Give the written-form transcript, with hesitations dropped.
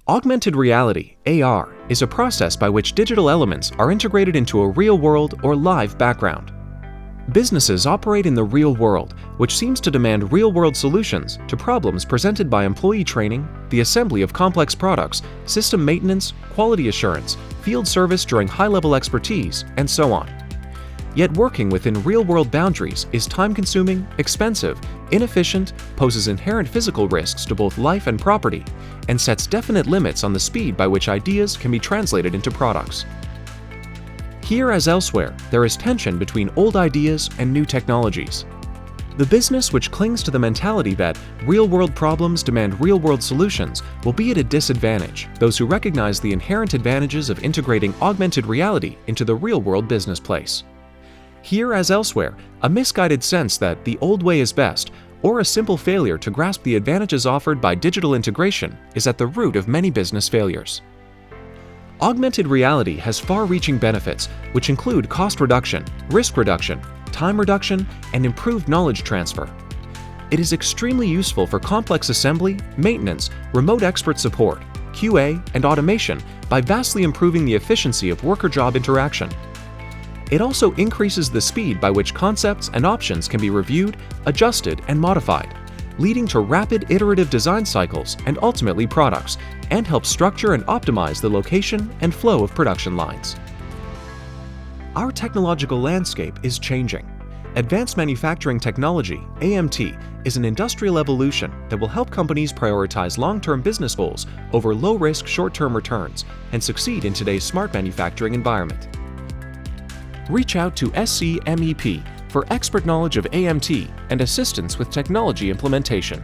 Augmented reality, AR, is a process by which digital elements are integrated into a real-world or live background. Businesses operate in the real world, which seems to demand real-world solutions to problems presented by employee training, the assembly of complex products, system maintenance, quality assurance, field service during high-level expertise, and so on. Yet working within real-world boundaries is time-consuming, expensive, inefficient, poses inherent physical risks to both life and property, and sets definite limits on the speed by which ideas can be translated into products. Here as elsewhere, there is tension between old ideas and new technologies. The business which clings to the mentality that real-world problems demand real-world solutions will be at a disadvantage those who recognize the inherent advantages of integrating augmented reality into the real-world business place. Here as elsewhere, a misguided sense that the old way is best, or a simple failure to grasp the advantages offered by digital integration is at the root of many business failures. Augmented reality has far-reaching benefits, which include cost reduction, risk reduction, time reduction, and improved knowledge transfer. It is extremely useful for complex assembly, maintenance, remote expert support, QA, and automation by vastly improving the efficiency of worker-job interaction. It also increases the speed by which concepts and options can be reviewed, adjusted, and modified, leading to rapid iterative design cycles and ultimately products, and helps structure and optimize the location and flow of production lines. Our technological landscape is changing. Advanced Manufacturing Technology, AMT, is an industrial evolution that will help companies prioritize long-term business goals over low-risk short-term returns and succeed in today's smart manufacturing environment. Reach out to SCMEP for expert knowledge of AMT and assistance with technology implementation.